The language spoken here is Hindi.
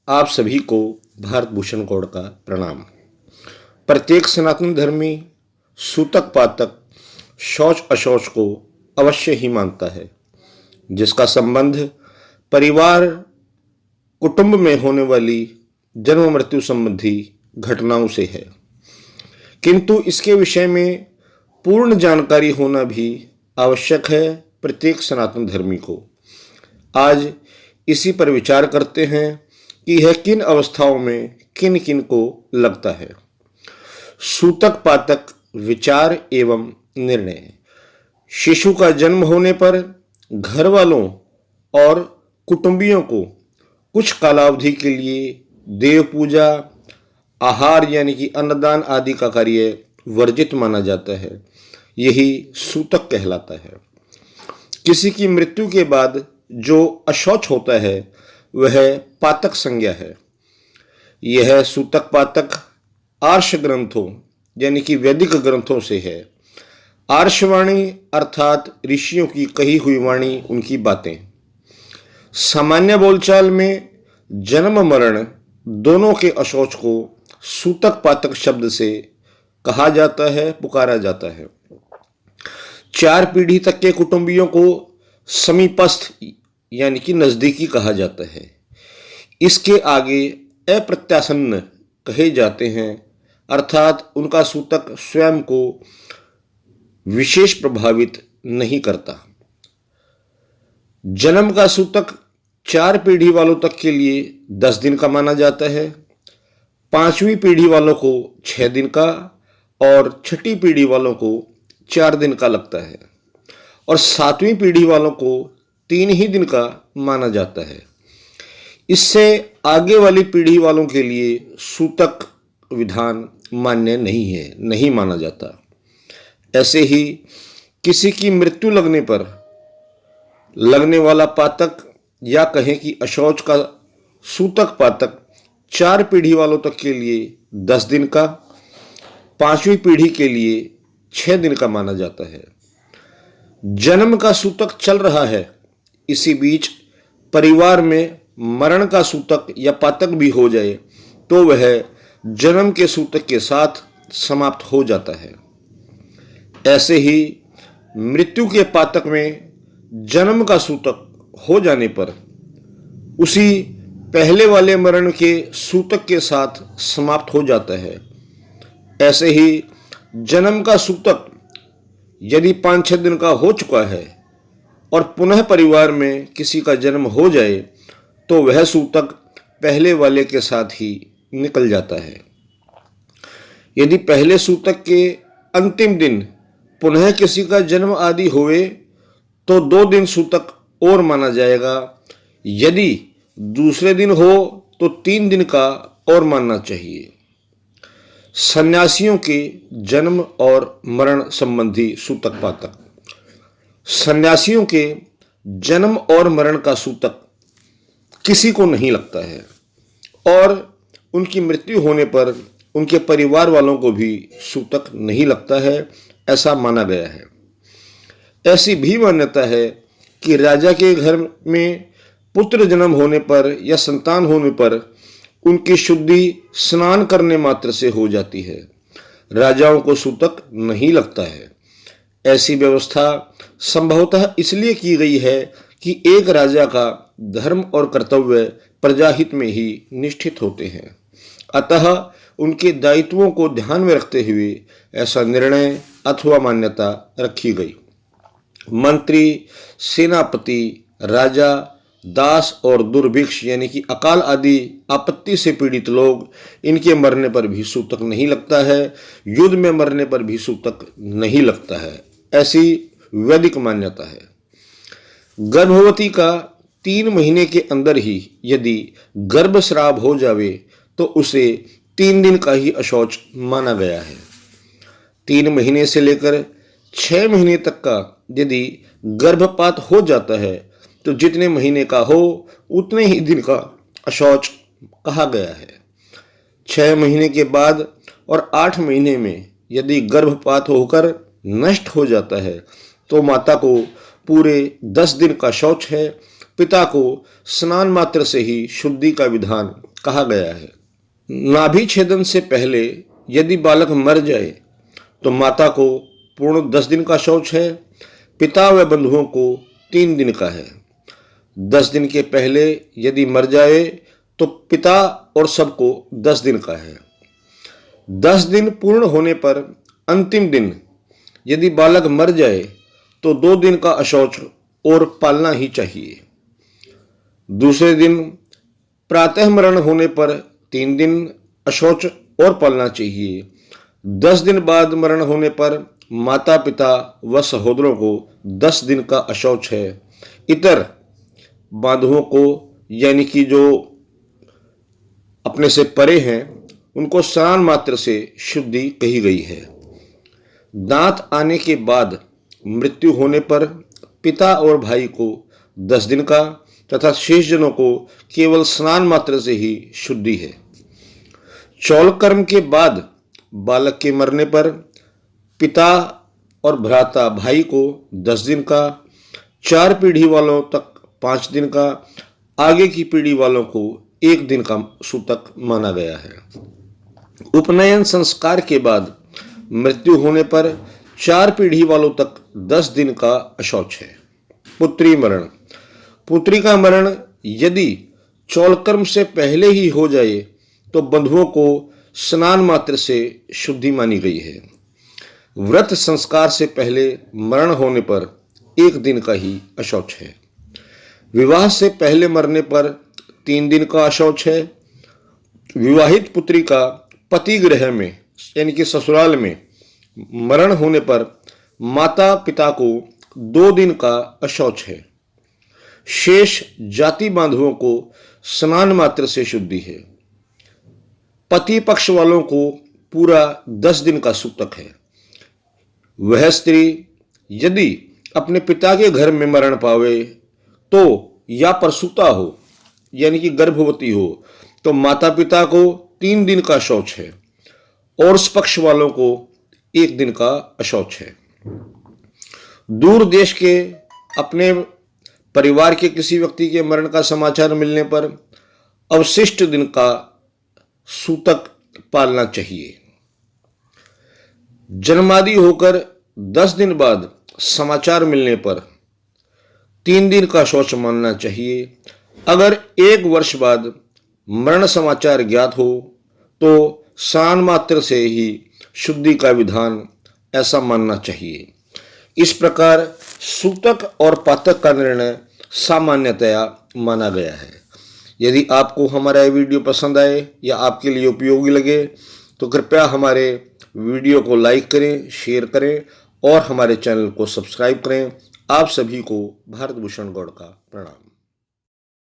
आप सभी को भारत भूषण गौड़ का प्रणाम। प्रत्येक सनातन धर्मी सूतक पातक शौच अशौच को अवश्य ही मानता है, जिसका संबंध परिवार कुटुंब में होने वाली जन्म मृत्यु संबंधी घटनाओं से है। किंतु इसके विषय में पूर्ण जानकारी होना भी आवश्यक है प्रत्येक सनातन धर्मी को। आज इसी पर विचार करते हैं कि यह किन अवस्थाओं में किन किन को लगता है। सूतक पातक विचार एवं निर्णय। शिशु का जन्म होने पर घर वालों और कुटुंबियों को कुछ कालावधि के लिए देव पूजा, आहार यानी कि अन्नदान आदि का कार्य वर्जित माना जाता है। यही सूतक कहलाता है। किसी की मृत्यु के बाद जो अशौच होता है वह पातक संज्ञा है। यह सूतक पातक आर्ष ग्रंथों यानी कि वैदिक ग्रंथों से है। आर्षवाणी अर्थात ऋषियों की कही हुई वाणी, उनकी बातें। सामान्य बोलचाल में जन्म मरण दोनों के अशौच को सूतक पातक शब्द से कहा जाता है, पुकारा जाता है। 4 पीढ़ी तक के कुटुंबियों को समीपस्थ यानी कि नजदीकी कहा जाता है। इसके आगे अप्रत्यासन्न कहे जाते हैं, अर्थात उनका सूतक स्वयं को विशेष प्रभावित नहीं करता। जन्म का सूतक 4 पीढ़ी वालों तक के लिए 10 दिन का माना जाता है, 5वीं पीढ़ी वालों को 6 दिन का और 6ठी पीढ़ी वालों को 4 दिन का लगता है, और 7वीं पीढ़ी वालों को 3 ही दिन का माना जाता है। इससे आगे वाली पीढ़ी वालों के लिए सूतक विधान मान्य नहीं है, नहीं माना जाता। ऐसे ही किसी की मृत्यु लगने पर लगने वाला पातक या कहें कि अशौच का सूतक पातक 4 पीढ़ी वालों तक के लिए 10 दिन का, 5वीं पीढ़ी के लिए 6 दिन का माना जाता है। जन्म का सूतक चल रहा है, इसी बीच परिवार में मरण का सूतक या पातक भी हो जाए तो वह जन्म के सूतक के साथ समाप्त हो जाता है। ऐसे ही मृत्यु के पातक में जन्म का सूतक हो जाने पर उसी पहले वाले मरण के सूतक के साथ समाप्त हो जाता है। ऐसे ही जन्म का सूतक यदि 5-6 दिन का हो चुका है और पुनः परिवार में किसी का जन्म हो जाए तो वह सूतक पहले वाले के साथ ही निकल जाता है। यदि पहले सूतक के अंतिम दिन पुनः किसी का जन्म आदि होए तो 2 दिन सूतक और माना जाएगा। यदि दूसरे दिन हो तो 3 दिन का और मानना चाहिए। सन्यासियों के जन्म और मरण संबंधी सूतक पातक। सन्यासियों के जन्म और मरण का सूतक किसी को नहीं लगता है, और उनकी मृत्यु होने पर उनके परिवार वालों को भी सूतक नहीं लगता है, ऐसा माना गया है। ऐसी भी मान्यता है कि राजा के घर में पुत्र जन्म होने पर या संतान होने पर उनकी शुद्धि स्नान करने मात्र से हो जाती है। राजाओं को सूतक नहीं लगता है। ऐसी व्यवस्था संभवतः इसलिए की गई है कि एक राजा का धर्म और कर्तव्य प्रजाहित में ही निष्ठित होते हैं, अतः उनके दायित्वों को ध्यान में रखते हुए ऐसा निर्णय अथवा मान्यता रखी गई। मंत्री, सेनापति, राजा, दास और दुर्भिक्ष यानी कि अकाल आदि आपत्ति से पीड़ित लोग, इनके मरने पर भी सूतक नहीं लगता है। युद्ध में मरने पर भी सूतक नहीं लगता है, ऐसी वैदिक मान्यता है। गर्भवती का 3 महीने के अंदर ही यदि गर्भस्राव हो जावे तो उसे 3 दिन का ही अशौच माना गया है। 3 महीने से लेकर 6 महीने तक का यदि गर्भपात हो जाता है तो जितने महीने का हो उतने ही दिन का अशौच कहा गया है। 6 महीने के बाद और 8 महीने में यदि गर्भपात होकर नष्ट हो जाता है तो माता को पूरे 10 दिन का शौच है, पिता को स्नान मात्र से ही शुद्धि का विधान कहा गया है। नाभि छेदन से पहले यदि बालक मर जाए तो माता को पूर्ण 10 दिन का शौच है, पिता व बंधुओं को 3 दिन का है। 10 दिन के पहले यदि मर जाए तो पिता और सबको 10 दिन का है। 10 दिन पूर्ण होने पर अंतिम दिन यदि बालक मर जाए तो 2 दिन का अशौच और पालना ही चाहिए। दूसरे दिन प्रातः मरण होने पर 3 दिन अशौच और पालना चाहिए। 10 दिन बाद मरण होने पर माता पिता व सहोदरों को 10 दिन का अशौच है। इतर बांधवों को यानी कि जो अपने से परे हैं उनको स्नान मात्र से शुद्धि कही गई है। दांत आने के बाद मृत्यु होने पर पिता और भाई को 10 दिन का तथा शेष जनों को केवल स्नान मात्र से ही शुद्धि है। चौल कर्म के बाद बालक के मरने पर पिता और भ्राता भाई को 10 दिन का, 4 पीढ़ी वालों तक 5 दिन का, आगे की पीढ़ी वालों को 1 दिन का सूतक माना गया है। उपनयन संस्कार के बाद मृत्यु होने पर 4 पीढ़ी वालों तक 10 दिन का अशौच है। पुत्री मरण, पुत्री का मरण यदि चौलकर्म से पहले ही हो जाए तो बंधुओं को स्नान मात्र से शुद्धि मानी गई है। व्रत संस्कार से पहले मरण होने पर 1 दिन का ही अशौच है। विवाह से पहले मरने पर 3 दिन का अशौच है। विवाहित पुत्री का पति गृह में यानी कि ससुराल में मरण होने पर माता पिता को 2 दिन का अशौच है। शेष जाति बांधवों को स्नान मात्र से शुद्धि है। पति पक्ष वालों को पूरा 10 दिन का सूतक है। वह स्त्री यदि अपने पिता के घर में मरण पावे तो या प्रसूता हो यानी कि गर्भवती हो तो माता पिता को 3 दिन का शौच है और उस पक्ष वालों को 1 दिन का अशौच है। दूर देश के अपने परिवार के किसी व्यक्ति के मरण का समाचार मिलने पर अवशिष्ट दिन का सूतक पालना चाहिए। जन्मादि होकर 10 दिन बाद समाचार मिलने पर 3 दिन का शौच मानना चाहिए। अगर 1 वर्ष बाद मरण समाचार ज्ञात हो तो स्नान मात्र से ही शुद्धि का विधान ऐसा मानना चाहिए। इस प्रकार सूतक और पातक का निर्णय सामान्यतया माना गया है। यदि आपको हमारा ये वीडियो पसंद आए या आपके लिए उपयोगी लगे तो कृपया हमारे वीडियो को लाइक करें, शेयर करें और हमारे चैनल को सब्सक्राइब करें। आप सभी को भारत भूषण गौड़ का प्रणाम।